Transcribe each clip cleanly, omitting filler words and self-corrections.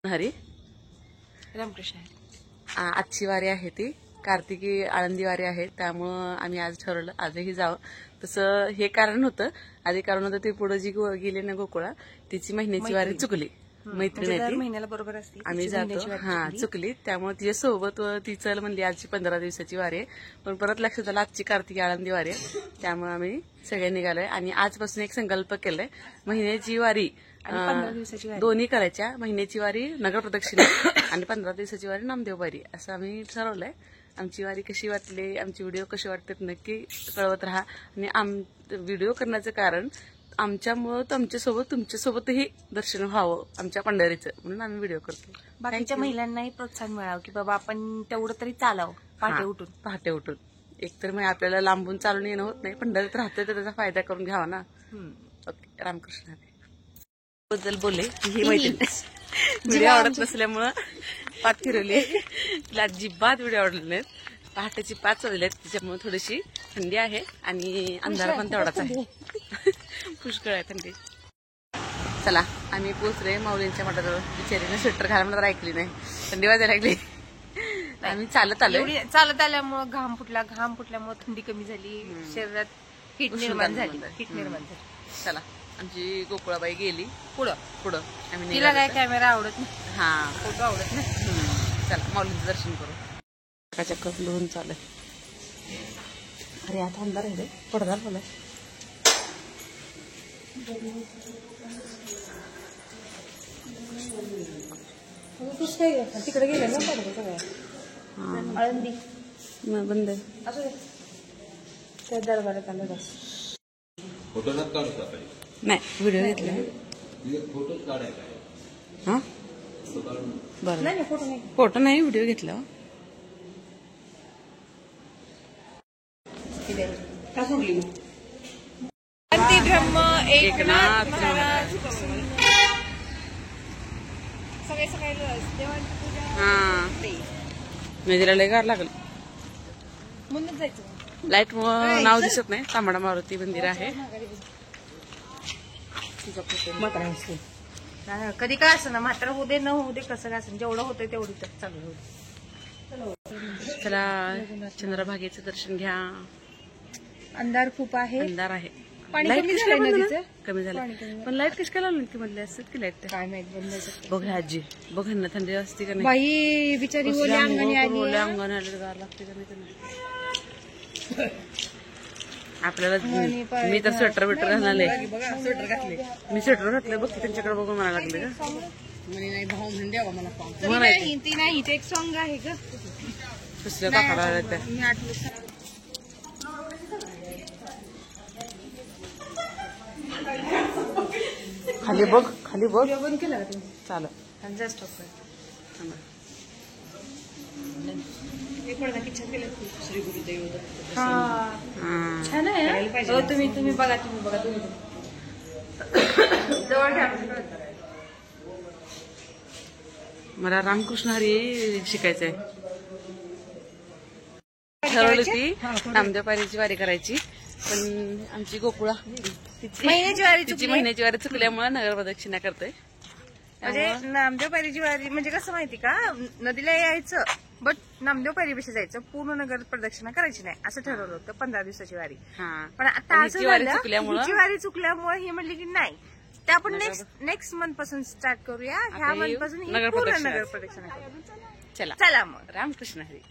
हरी रामकृष्ण. आजची वारी आहे ती कार्तिकी आळंदी वारी आहे. त्यामुळं आम्ही आज ठरवलं आजही जावं. तसं हे कारण होतं, आधी कारण होतं ते पुढे जी गेली ना गोकुळा, तिची महिन्याची वारी चुकली. मैत्रीण आहे ती, महिन्याला बरोबर असते आम्ही जातो. चुकली. त्यामुळे तिच्या सोबत ती चल म्हणली आजची 15 दिवसाची वारी आहे. पण परत लक्षात आलं आजची कार्तिकी आळंदी वारी आहे. त्यामुळे आम्ही सगळे निघालोय आणि आजपासून एक संकल्प केलाय, महिन्याची वारी 15 दिवसाची वारी दोन्ही करायच्या. महिन्याची वारी नगर प्रदक्षिणा आणि 15 दिवसाची वारी नामदेव वारी असं आम्ही ठरवलंय. आमची वारी कशी वाटली, आमचे व्हिडिओ कसे वाटतात नक्की कळवत राहा. आणि व्हिडिओ करण्याचं कारण आमच्यामुळं तुमच्यासोबतही दर्शन व्हावं आमच्या पंढरीचं, म्हणून आम्ही व्हिडिओ करतो. बाकीच्या महिलांनाही प्रोत्साहन मिळावं की बाबा आपण तेवढं तरी चालावं पहाटे उठून. एकतर मग आपल्याला लांबून चालून येणं होत नाही, पंढरीत राहतोय तर त्याचा फायदा करून घ्यावा ना. ओके, रामकृष्ण बद्दल बोलले ही मैत्रीण व्हिडिओ आवडत नसल्यामुळं पाठ फिरवली. तिला अजिबात व्हिडिओ आवडले नाहीत. पहाटेची 5 वाजले आहेत, त्याच्यामुळे थोडीशी थंडी आहे आणि अंधार पण तेवढाच आहे. पुष्कळ आहे थंडी. चला आम्ही पोचले माऊलींच्या मठाजवळ. बिचारीने स्वेटर घाला म्हणून ऐकली नाही, थंडी वाजायला लागली. आम्ही चालत आल्यामुळे घाम फुटल्यामुळे थंडी कमी झाली, शरीरात हिट निर्माण झाली. चला आमची गोकुळाबाई गेली पुढं आम्ही तिला काय कॅमेरा आवडत नाही, फोटो आवडत नाही. चला माऊलींचं दर्शन करू. चक्कर लोहून चालू आहे. अरे आता अंधार आहे रे, पडदा बोलाय. तिकडे गेलं ना सगळ्या आळंदी बंद आहे. असं त्या दरबारात आलं बस. फोटो काढू नाही, व्हिडिओ घेतला. फोटोच काढायचा. हा बरं, फोटो नाही व्हिडिओ घेतला. ब्रह्म एकनाथ सगळे मेजला लय गार लागलं. म्हणून जायचं. लाईट नाव दिसत नाही. तांबडा मारुती मंदिर आहे. कधी काय असं ना मात्र होऊ दे न होऊ दे, कसं काय असं जेवढं होतंय तेवढी तर चालू होऊ दे. चला चंद्रभागेचं दर्शन घ्या. अंधार खूप आहे, अंधार आहे. पाणी लाईट कमी झालं पण लाईट कशी काय लावली की मधले असतात की लाईट काय माहित बंद. बघ आजी बघ ना, थंडी असते का नाही. बाई बिचारी ओल्या अंगाने आले गार लागते का नाही. आपल्याला मी तर स्वेटर घालले, स्वेटर घातले. मी स्वेटर घातलं बघ त्यांच्याकडे बघून म्हणायला लागले का नाही भाऊ द्यावा मला. ती नाही ते एक सॉंग आहे का दुसऱ्या काकाला. मी आठवत खाली बघ बंद केलं का चालत जस्ट श्री गुरुदेव छान आहे. तुम्ही बघा जवळ घ्या. मला रामकृष्ण हरी शिकायचंय. ठरवली ती नामदेव पायरीची वारी करायची, पण आमची गोकुळा तिची महिन्याची वारी चुकल्यामुळे नगर प्रदक्षिणा करतोय. म्हणजे नामदेव पायरीची वारी म्हणजे कसं माहिती का, नदीला यायचं बट नामदेव पायरीपेक्षा जायचं, पूर्ण नगर प्रदक्षिणा करायची नाही असं ठरवलं होतं 15 दिवसाची वारी. पण आता असं झालं हिची वारी चुकल्यामुळे ही म्हणली की नाही, ते आपण नेक्स्ट मंथ पासून स्टार्ट करूया. ह्या मंथ पासून पूर्ण नगर प्रदक्षिणा करू. चला मग रामकृष्ण हरी.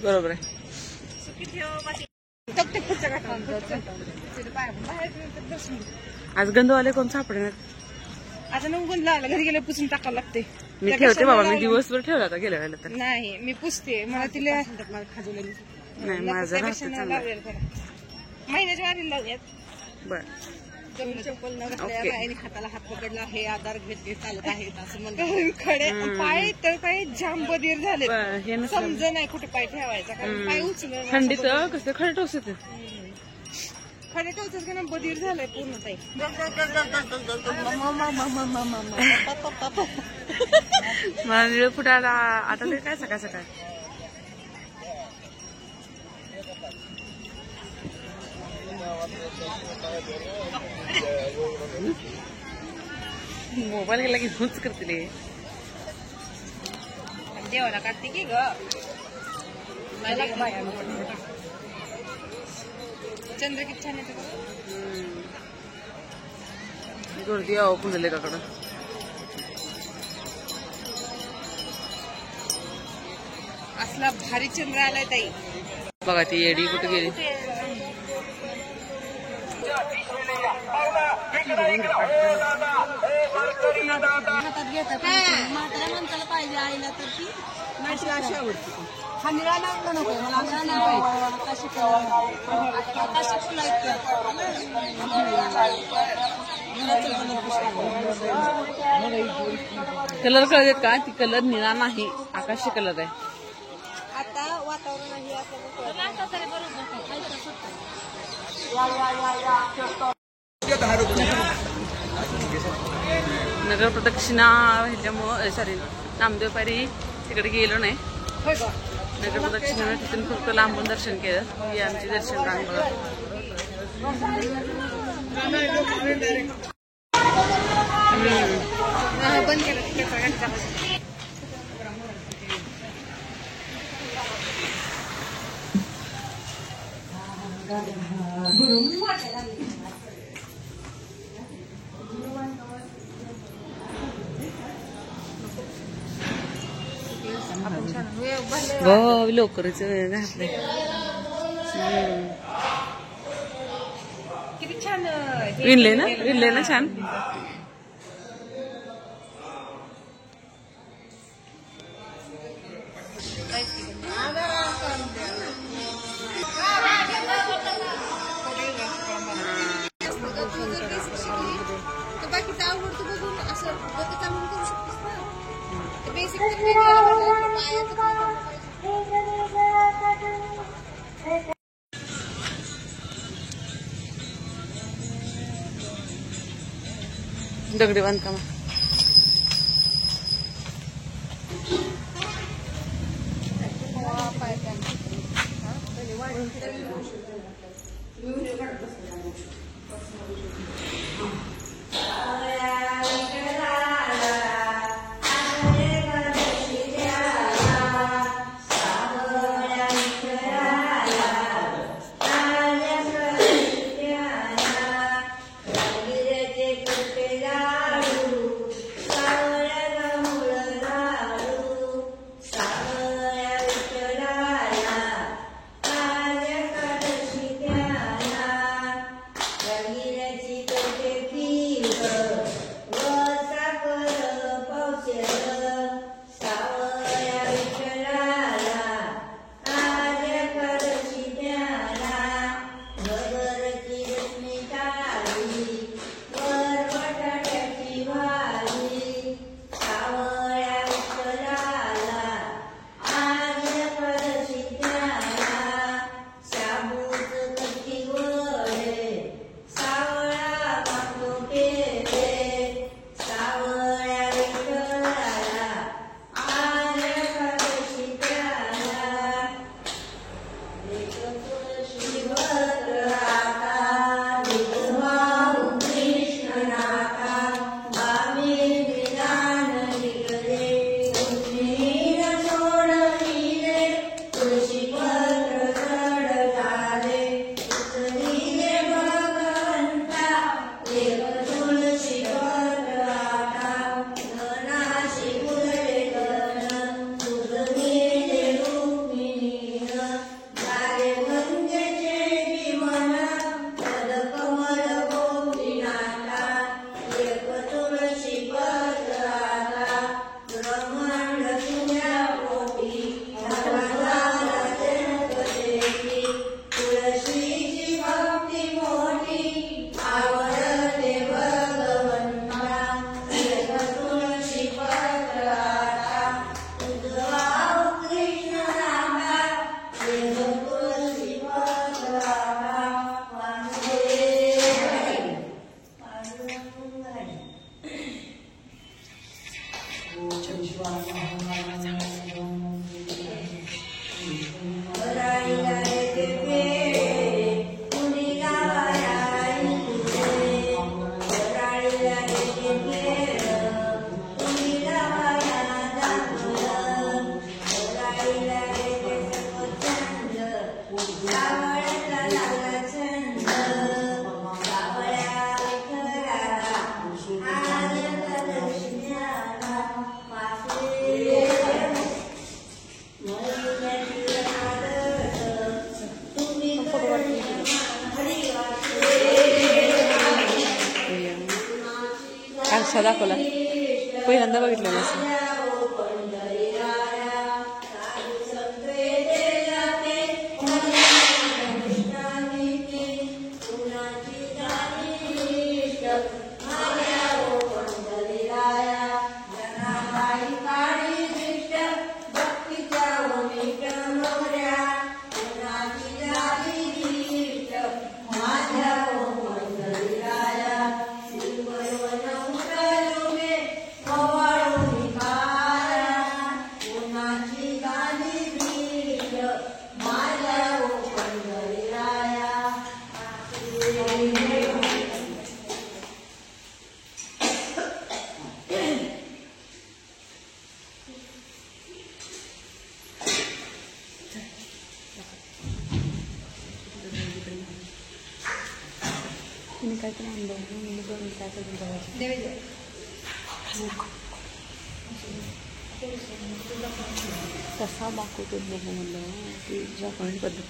बरोबर आहे. आज गंधवाले कोण सापडणार. आता नंगून लागलं, घरी गेलं पुसून टाकावं लागते. मी ठेवते बाबा, मी दिवसभर ठेवला होता गेल्या वेळेला तर. नाही मी पुसते, मला तिला नाही माझं महिन्याच्या वारीला लावूयात. बर चप्पल न घातल्या ओके. बाईने हाताला हात पकडला, हे आधार घेत चालत आहेत असं म्हणतात. खडे पाय तर काही जाम बधीर झाले, हे नसलं समज नाही कुठे पाय ठेवायचा, कारण पाय उचलून थंडीत कसं खरं टोचत खडे टोचत का ना बधीर झालंय पूर्ण ताई. मला निळ फुटायला आता ते काय सकाळ सकाळ मोबाईल गेला की हुंच करतील हे. देवाला काढते की ग चंद्र किती छान येते. गर्दी आहे पुंडलिकाकडं. असला भारी चंद्र आलाय ताई. बघा ती येडी कुठे गेली. हातात घेतात म्हाताऱ्या माणसाला पाहिजे आईला तर ती माझी अशी आवडते. हा निळा लागला नको मला, असा नाही पाहिजे. आकाशी फुलं आहेत कलर कळत का? ती कलर निळा नाही, आकाशी कलर आहे. आता वातावरण आहे नगर प्रदक्षिणा ह्याच्यामुळं सॉरी नामदेव पायरी तिकडे गेलो नाही. नगर प्रदक्षिणा तिथून फक्त लांबून दर्शन केलं. ही आमची दर्शन रांग बघा. बंद केलं. लवकरच घातले. किती छान विणले ना छान. बाकीचं आवडतं बघून असं बघता म्हणून करू शकतेस ना. बेसिक दगडी बांधकाम आरसा दाखवला पहिल्यांदा बघितलेलं असं. काहीतरी कसा दाखवतो बघू म्हणलं ती जापानी पद्धत.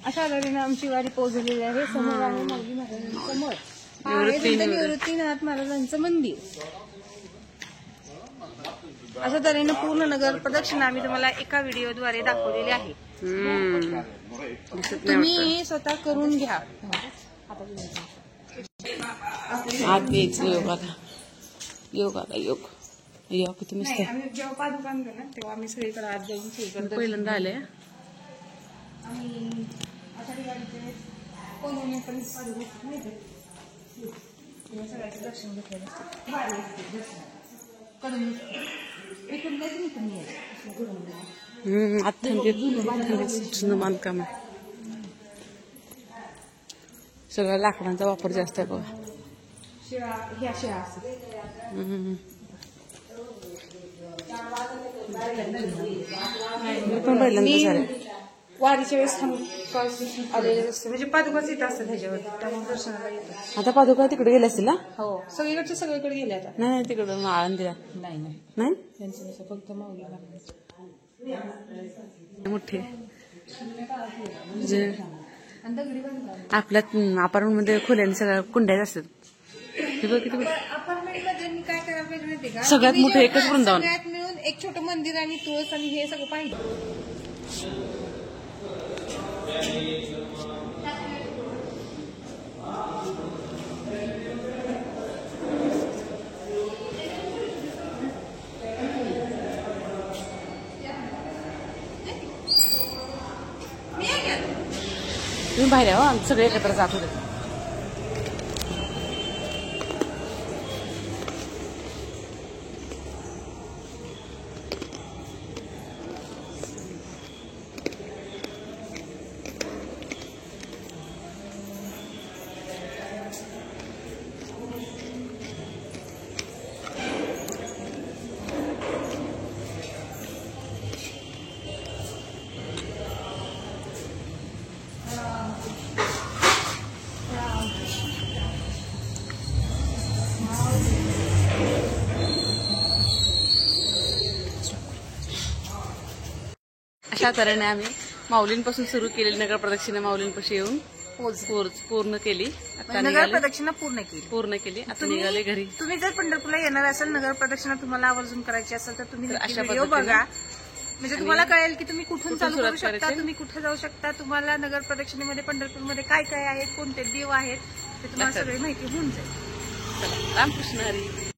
अशा तऱ्हेने आमची वारी पोहोचलेली आहे. समोर आहे मौली महाराजांचं मठ, आहे संत निवृत्तीनाथ महाराजांचं मंदिर. अशा तऱ्हेने पूर्ण नगर प्रदक्षिणा आम्ही तुम्हाला एका व्हिडिओद्वारे दाखवलेली आहे. तुम्ही स्वतः करून घ्या. आत घ्यायचं योगाला, योगाला योग योग किती मस्त. आम्ही जेव्हा पादुकान ना तेव्हा आम्ही सगळीकडे आत जाऊन सगळीकडे पहिल्यांदा आले. आम्ही आषाढी वारीचे कोणी पण पादुका नाही सगळ्याचं दर्शन घेतलेलं असतं. भारी असते दर्शन करून इकडून जायचं इकडून यायचं. आता थंडीत बांधकाम आहे. सगळ्या लाकडांचा वापर जास्त आहे बघा. शिळा ह्या शिळा असतात. पण पहिल्यांदा झालं वारीच्या वेळेस आलेले असते म्हणजे पादुकाच येत असतात ह्याच्यावर त्यामुळे दर्शनाला येतात. आता पादुका तिकडे गेले असतील ना? हो सगळीकडचे सगळीकडे गेले आता. नाही तिकडं आळंदीला नाही नाही त्यांचं फक्त माऊलीला मोठे जे आपल्या अपार्टमेंट मध्ये खोल्याने सगळ्या कुंड्या असतात. अपार्टमेंट मध्ये काय करायला पाहिजे माहिती का, सगळ्यात मोठं एकच वृंदावन, सगळ्यात मिळून एक छोटं मंदिर आणि तुळस आणि हे सगळं पाहिजे. बाहेर आहे हो, आम्ही सगळे एकत्र जात होते. अशा तऱ्हेने आम्ही माऊलींपासून सुरू केलेली नगर प्रदक्षिणा माऊलींपाशी येऊन पूर्ण केली. आता नगर निघाले, प्रदक्षिणा पूर्ण केली. आता निघाले घरी. तुम्ही जर पंढरपूरला येणार असाल, नगर प्रदक्षिणा तुम्हाला आवर्जून करायची असेल तर तुम्ही अशा व्हिडिओ पद्धतीने बघा. म्हणजे तुम्हाला कळेल की तुम्ही कुठून चालू सुरुवात करू शकता, करायची? तुम्ही कुठे जाऊ शकता, तुम्हाला नगर प्रदक्षिणेमध्ये पंढरपूरमध्ये काय काय आहे, कोणते देव आहेत ते तुम्हाला लक्षात. सगळी माहिती होऊन जाईल. चला, रामकृष्ण हरी.